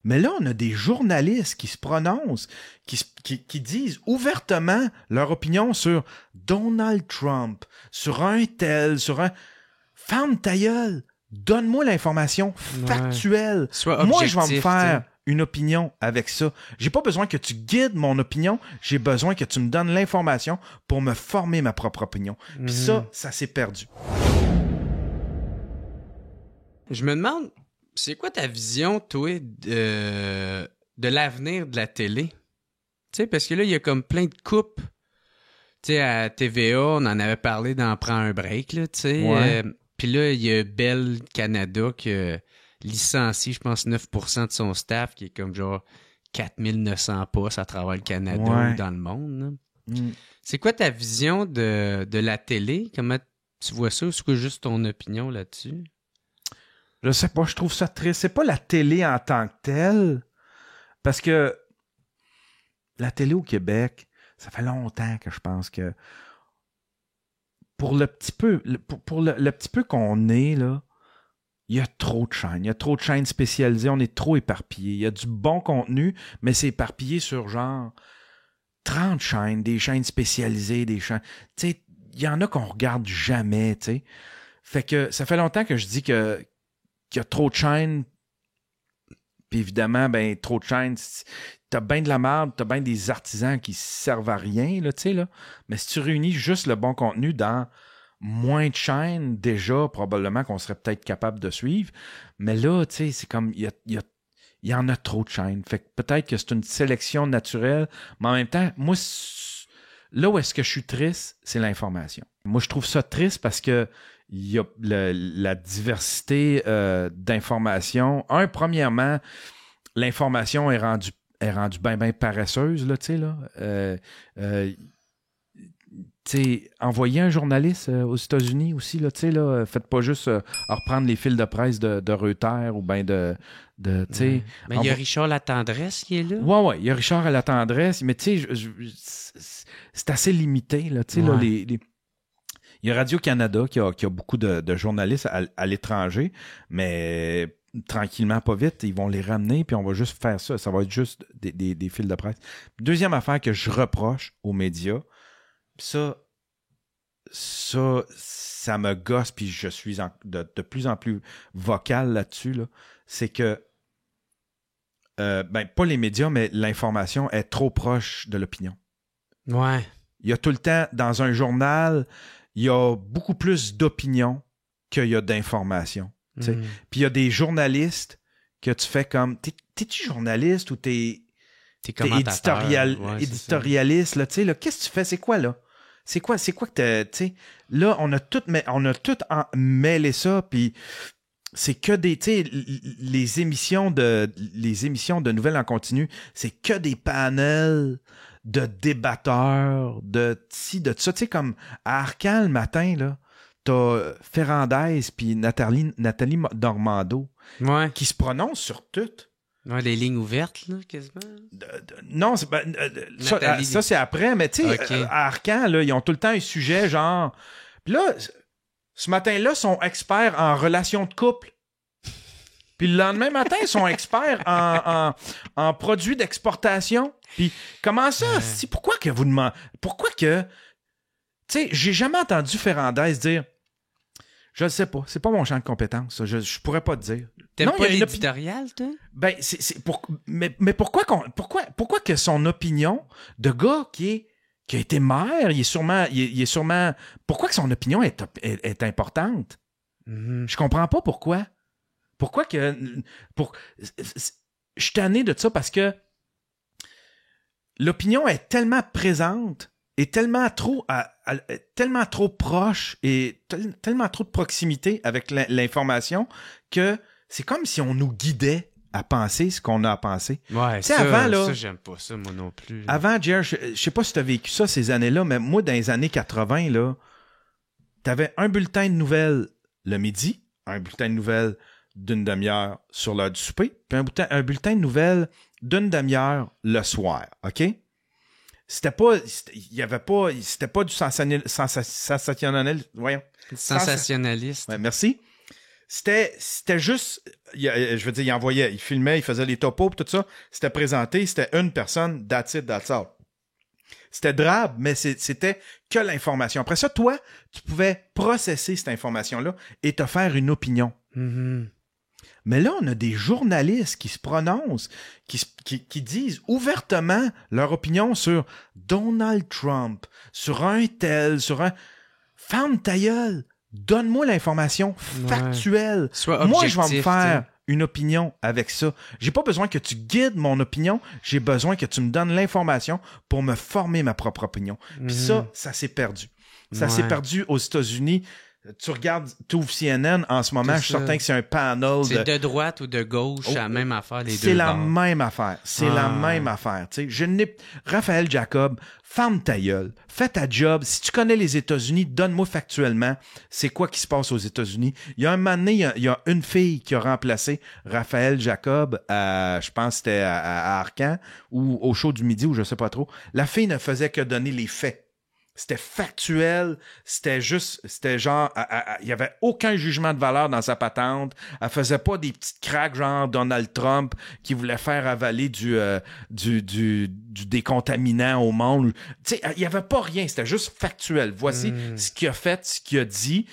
Mais là, on a des journalistes qui se prononcent, qui disent ouvertement leur opinion sur Donald Trump, sur un tel, sur un... Ferme ta gueule! Donne-moi l'information factuelle. Sois Moi, objectif, je vais me faire une opinion avec ça. J'ai pas besoin que tu guides mon opinion, j'ai besoin que tu me donnes l'information pour me former ma propre opinion. Puis ça s'est perdu. Je me demande, c'est quoi ta vision, toi, de l'avenir de la télé? Tu sais, parce que là, il y a comme plein de coupes. Tu sais, à TVA, on en avait parlé d'en prendre un break, là, tu sais. Ouais. Puis là, il y a Bell Canada qui licencie, je pense, 9% de son staff, qui est comme genre 4900 postes à travers le Canada ou dans le monde. C'est quoi ta vision de la télé? Comment tu vois ça? Ou c'est quoi juste ton opinion là-dessus? Je sais pas, je trouve ça triste. C'est pas la télé en tant que telle, parce que la télé au Québec, ça fait longtemps que je pense que pour le petit peu, pour le petit peu qu'on est, là, il y a trop de chaînes. Il y a trop de chaînes spécialisées. On est trop éparpillés. Il y a du bon contenu, mais c'est éparpillé sur genre 30 chaînes, des chaînes spécialisées, des chaînes... Tu sais, il y en a qu'on regarde jamais, tu sais. Fait que ça fait longtemps que je dis qu'il y a trop de chaînes. Puis évidemment, ben trop de chaînes, t'as bien de la merde, t'as bien des artisans qui servent à rien, là, tu sais, là. Mais si tu réunis juste le bon contenu dans moins de chaînes, déjà, probablement qu'on serait peut-être capable de suivre. Mais là, tu sais, c'est comme, il y en a trop de chaînes. Fait que peut-être que c'est une sélection naturelle, mais en même temps, moi, là où est-ce que je suis triste, c'est l'information. Moi, je trouve ça triste parce que il y a la diversité d'informations. Premièrement, l'information est rendue bien paresseuse, là, tu sais, là. Tu sais, envoyer un journaliste aux États-Unis aussi, là, tu sais, là, faites pas juste reprendre les fils de presse de Reuters ou bien tu sais... Mais il y a Richard Latendresse qui est là. Ouais, il y a Richard à la tendresse, mais tu sais, c'est assez limité, là, tu sais, là, il y a Radio-Canada qui a beaucoup de journalistes à l'étranger, mais tranquillement, pas vite, ils vont les ramener, puis on va juste faire ça. Ça va être juste des fils de presse. Deuxième affaire que je reproche aux médias, ça me gosse, puis je suis de plus en plus vocal là-dessus, là, c'est que pas les médias, mais l'information est trop proche de l'opinion. Ouais. Il y a tout le temps, dans un journal, il y a beaucoup plus d'opinion qu'il y a d'informations. Puis il y a des journalistes que tu fais comme... T'es-tu journaliste ou t'es éditorialiste? Là, là, qu'est-ce que tu fais? C'est quoi, là? C'est quoi que tu sais? Là, on a tout mêlé ça, puis c'est que des... Tu sais, les émissions de nouvelles en continu, c'est que des panels de débatteurs, de ci, de ça. Tu sais, comme à Arcan, le matin, là, t'as Ferrandez puis Nathalie Normando qui se prononcent sur tout. Ouais, les lignes ouvertes, là, quasiment. Non, ça c'est après, mais tu sais, à Arcan, là, ils ont tout le temps un sujet genre... Puis là, ce matin-là, ils sont experts en relations de couple. Puis le lendemain matin, ils sont experts en produits d'exportation. Puis comment ça? Pourquoi que vous demandez... Pourquoi que... Tu sais, j'ai jamais entendu Ferrandez dire... Je le sais pas, c'est pas mon champ de compétences, ça. Je pourrais pas te dire. T'aimes pas l'éditorial, toi? Ben, mais pourquoi que son opinion de gars qui a été maire, il est sûrement... Pourquoi que son opinion est importante? Je comprends pas pourquoi. Pourquoi que... Je suis tanné de ça parce que l'opinion est tellement présente et tellement trop proche et tellement trop de proximité avec l'information que c'est comme si on nous guidait à penser ce qu'on a à penser. Ouais, ça, j'aime pas ça, moi non plus. Avant, Jer, je sais pas si tu as vécu ça ces années-là, mais moi, dans les années 80, là, t'avais un bulletin de nouvelles le midi, un bulletin de nouvelles d'une demi-heure sur l'heure du souper, puis un bulletin de nouvelles d'une demi-heure le soir, OK? C'était pas du sensationnel, voyons. Sensationnaliste. Ouais, merci. C'était juste, je veux dire, il filmait, il faisait les topos, tout ça. C'était présenté, c'était une personne, that's it, that's all. C'était drabe, mais c'était que l'information. Après ça, toi, tu pouvais processer cette information-là et te faire une opinion. Mm-hmm. Mais là, on a des journalistes qui se prononcent, qui disent ouvertement leur opinion sur Donald Trump, sur un tel, sur un... Ferme ta gueule! Donne-moi l'information factuelle. Sois moi, objectif, je vais me faire une opinion avec ça. J'ai pas besoin que tu guides mon opinion. J'ai besoin que tu me donnes l'information pour me former ma propre opinion. Puis ça s'est perdu. Ça s'est perdu aux États-Unis. Tu regardes, tu ouvres CNN en ce moment, je suis certain que c'est un panel c'est de droite ou de gauche, c'est la même affaire, les deux. C'est la même affaire. C'est la même affaire. Raphaël Jacob, ferme ta gueule, fais ta job. Si tu connais les États-Unis, donne-moi factuellement c'est quoi qui se passe aux États-Unis. Il y a un moment donné, il y a une fille qui a remplacé Raphaël Jacob je pense que c'était à Arcan ou au show du midi ou je sais pas trop. La fille ne faisait que donner les faits. C'était factuel, c'était genre, il y avait aucun jugement de valeur dans sa patente. Elle faisait pas des petites craques genre Donald Trump qui voulait faire avaler du décontaminant au monde. Tu sais, il y avait pas rien, c'était juste factuel. Voici ce qu'il a fait, ce qu'il a dit,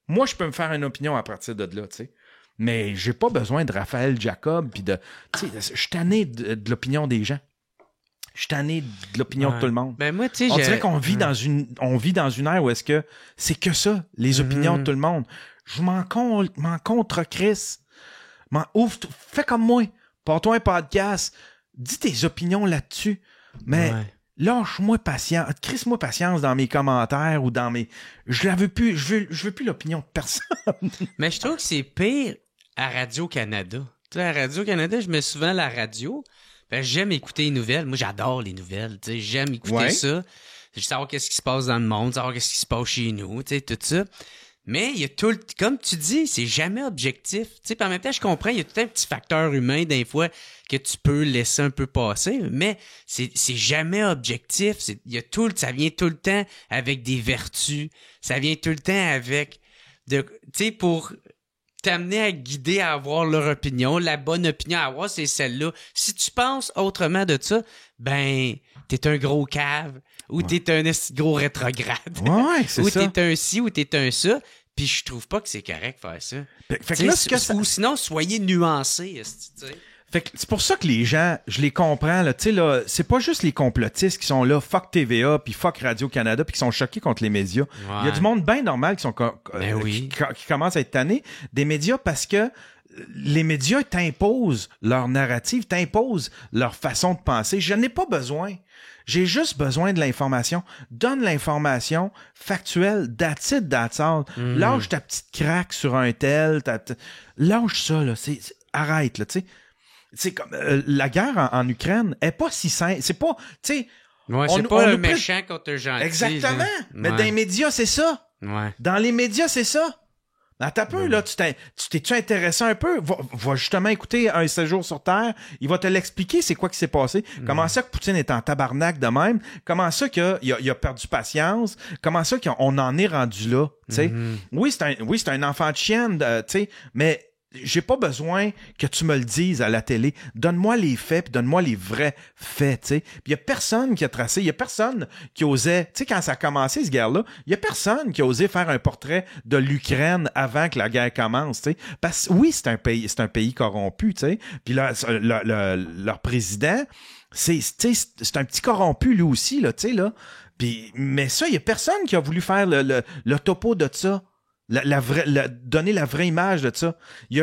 moi je peux me faire une opinion à partir de là, tu sais. Mais j'ai pas besoin de Raphaël Jacob puis je suis tanné de l'opinion des gens. Je suis tanné de l'opinion de tout le monde. Ben moi, tu sais, on dirait qu'on vit dans une ère où est-ce que c'est que ça, les opinions de tout le monde. Je m'en contre Chris. Fais comme moi. Porte-toi un podcast. Dis tes opinions là-dessus. Mais lâche-moi patience. Crisse-moi patience dans mes commentaires ou dans mes... Je veux plus l'opinion de personne. Mais je trouve que c'est pire à Radio-Canada. Tu sais, à Radio-Canada, je mets souvent la radio... Ben, j'aime écouter les nouvelles. Moi, j'adore les nouvelles. Tu sais, j'aime écouter ça. Je veux savoir qu'est-ce qui se passe dans le monde, savoir qu'est-ce qui se passe chez nous, tu sais, tout ça. Mais il y a comme tu dis, c'est jamais objectif. Tu sais, en même temps, je comprends, il y a tout un petit facteur humain des fois que tu peux laisser un peu passer, mais c'est jamais objectif. Ça vient tout le temps avec des vertus. Ça vient tout le temps avec tu sais, pour t'amener à guider à avoir leur opinion. La bonne opinion à avoir, c'est celle-là. Si tu penses autrement de ça, ben, t'es un gros cave, ou t'es un gros rétrograde. Ouais, c'est ou ça. Ou t'es un ci, ou t'es un ça. Puis je trouve pas que c'est correct de faire ça. Fait que là, ou sinon, soyez nuancés, tu sais. Fait que c'est pour ça que les gens, je les comprends, là, tu sais, là, c'est pas juste les complotistes qui sont là, fuck TVA, puis fuck Radio-Canada, puis qui sont choqués contre les médias. Il y a du monde bien normal qui commence à être tannés des médias parce que les médias t'imposent leur narrative, t'imposent leur façon de penser. Je n'ai pas besoin. J'ai juste besoin de l'information. Donne l'information factuelle, that's it, that's all. Lâche ta petite craque sur un tel, lâche ça, là, arrête, là, tu sais. C'est comme la guerre en Ukraine est pas si simple. C'est pas, tu sais. Ouais, c'est pas un méchant contre un gentil. Exactement. Mais dans les médias, c'est ça. Ouais. Dans les médias, c'est ça. Attends un peu, là, tu t'es-tu intéressé un peu? Va justement écouter Un séjour sur Terre. Il va te l'expliquer, c'est quoi qui s'est passé. Comment ça que Poutine est en tabarnak de même? Comment ça qu'il a perdu patience? Comment ça qu'on en est rendu là? Tu sais? Oui, c'est un enfant de chienne, tu sais, mais j'ai pas besoin que tu me le dises à la télé. Donne-moi les faits, puis donne-moi les vrais faits, tu sais. Puis il y a personne qui a tracé, il y a personne qui osait, tu sais, quand ça a commencé, cette guerre-là, il y a personne qui a osé faire un portrait de l'Ukraine avant que la guerre commence, tu sais. Parce que oui, c'est un pays corrompu, tu sais. Puis leur président, c'est un petit corrompu lui aussi, là, tu sais, là. Puis, mais ça, il y a personne qui a voulu faire le topo de ça. Donner la vraie image de ça. Il y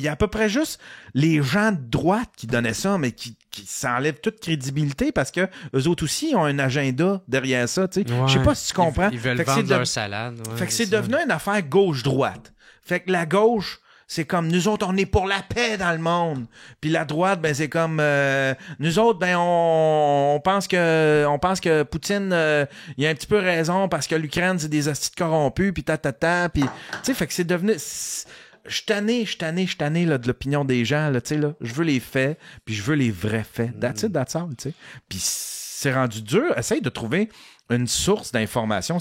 a à peu près juste les gens de droite qui donnaient ça, mais qui s'enlèvent toute crédibilité parce que eux autres aussi ont un agenda derrière ça, tu sais. Je sais pas si tu comprends. Ils veulent vendre leur salade. Ouais, fait que c'est devenu une affaire gauche-droite. Fait que la gauche, c'est comme nous autres, on est pour la paix dans le monde. Puis la droite, ben c'est comme nous autres, ben on pense que Poutine, il a un petit peu raison parce que l'Ukraine c'est des hosties corrompus puis puis tu sais, fait que c'est devenu. Je suis tanné là de l'opinion des gens là, tu sais là. Je veux les faits puis je veux les vrais faits. That's it, that's all, tu sais. Puis c'est rendu dur. Essaye de trouver une source d'information.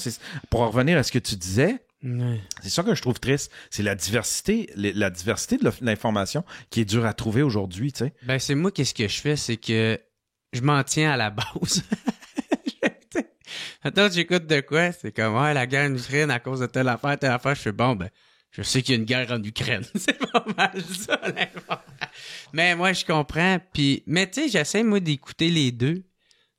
Pour revenir à ce que tu disais. Ouais. C'est ça que je trouve triste. C'est la diversité de l'information qui est dure à trouver aujourd'hui, tu sais. Ben, c'est moi, qu'est-ce que je fais, c'est que je m'en tiens à la base. Attends, j'écoute de quoi? C'est comme, ouais, la guerre en Ukraine à cause de telle affaire. Je fais, bon, ben, je sais qu'il y a une guerre en Ukraine. C'est pas mal ça, l'information. Mais moi, je comprends. Puis, mais tu sais, j'essaie, moi, d'écouter les deux. Tu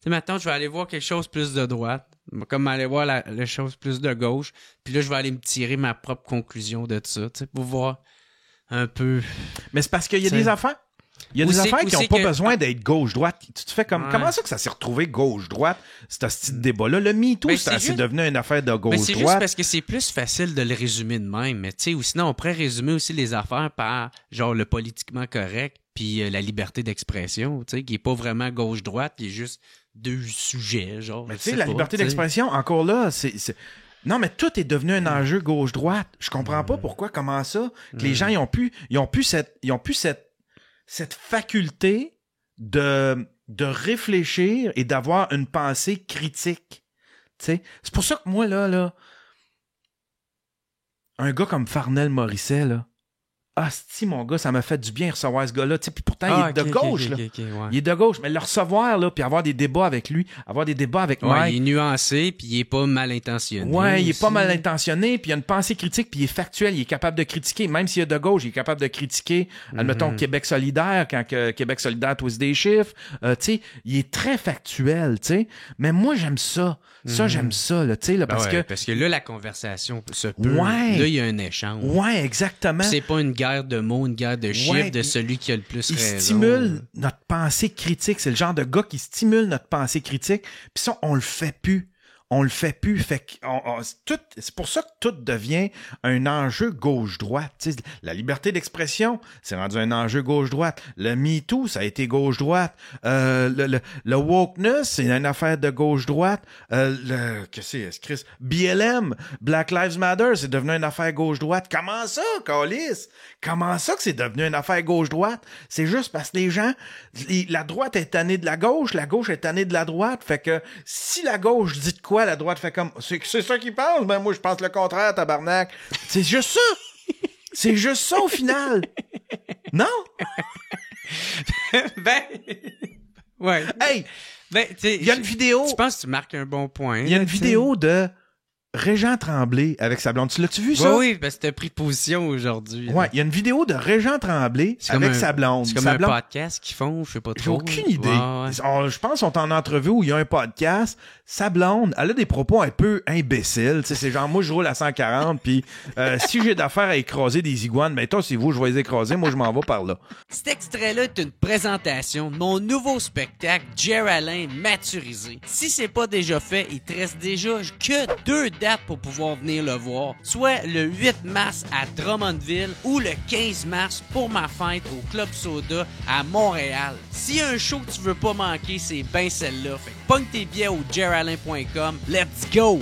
sais, maintenant, je vais aller voir quelque chose plus de droite. Comme aller voir la chose plus de gauche. Puis là, je vais aller me tirer ma propre conclusion de ça, tu sais, pour voir un peu. Mais c'est parce qu'il y a des affaires. Il y a des affaires qui n'ont pas besoin d'être gauche-droite. Tu te fais comme. Ouais. Comment ça que ça s'est retrouvé gauche-droite, ce petit débat-là? Le MeToo, c'est devenu une affaire de gauche-droite. Mais c'est juste parce que c'est plus facile de le résumer de même. Mais tu sais, ou sinon, on pourrait résumer aussi les affaires par, genre, le politiquement correct, puis la liberté d'expression, tu sais, qui est pas vraiment gauche-droite, qui est juste deux sujets, genre. Mais tu sais, la liberté d'expression, encore là, c'est... Non, mais tout est devenu un enjeu gauche-droite. Je comprends pas pourquoi, comment ça, que les gens, ils ont plus cette faculté de réfléchir et d'avoir une pensée critique. Tu sais, c'est pour ça que moi, là, un gars comme Farnell Morisset, là, si mon gars, ça m'a fait du bien recevoir ce gars-là. Puis pourtant, il est de gauche. Ouais. Il est de gauche, mais le recevoir, là, puis avoir des débats avec lui, avoir des débats avec Mike. Il est nuancé, puis il est pas mal intentionné. Ouais, il est pas mal intentionné, puis il a une pensée critique, puis il est factuel, il est capable de critiquer. Même s'il est de gauche, il est capable de critiquer, admettons, Québec solidaire, quand Québec solidaire twist des chiffres. Tu sais, il est très factuel, tu sais. Mais moi, j'aime ça. Ça, j'aime ça, là, tu sais, là, parce que là, la conversation se peut. Ouais. Là, il y a un échange. Ouais, exactement. Puis c'est pas une guerre de mots, une guerre de chiffres de celui qui a le plus raison. Il stimule notre pensée critique. C'est le genre de gars qui stimule notre pensée critique. Puis ça, on le fait plus. Fait que c'est pour ça que tout devient un enjeu gauche-droite. T'sais, la liberté d'expression, c'est rendu un enjeu gauche-droite. Le MeToo, ça a été gauche-droite. Le wokeness, c'est une affaire de gauche-droite. BLM, Black Lives Matter, c'est devenu une affaire gauche-droite. Comment ça, câlisse? Comment ça que c'est devenu une affaire gauche-droite? C'est juste parce que les gens, la droite est tannée de la gauche est tannée de la droite. Fait que si la gauche dit de quoi, la droite fait comme c'est ça qu'ils pensent, ben moi je pense le contraire, tabarnak. C'est juste ça. C'est juste ça au final. Non? Ouais. Hey, il y a une vidéo. Je pense que tu marques un bon point. Il y a une vidéo de Régent Tremblay avec sa blonde. Tu l'as-tu vu, ça? Oui, parce que t'as pris position aujourd'hui. Ouais, il y a une vidéo de Régent Tremblay avec sa blonde. C'est comme un podcast qu'ils font, je sais pas trop. J'ai aucune idée. Ouais. Je pense qu'ils sont en entrevue où il y a un podcast. Sa blonde, elle a des propos un peu imbéciles. Tu sais, c'est genre, moi, je roule à 140, puis si j'ai d'affaires à écraser des iguanes, ben toi, c'est vous, je vais les écraser, moi, je m'en vais par là. Cet extrait-là est une présentation de mon nouveau spectacle, Jer Alain Maturisé. Si c'est pas déjà fait, il te reste déjà que 2 dates pour pouvoir venir le voir, soit le 8 mars à Drummondville ou le 15 mars pour ma fête au Club Soda à Montréal. S'il y a un show que tu veux pas manquer, c'est ben celle-là. Fait que pogne tes billets au jeralain.com. Let's go!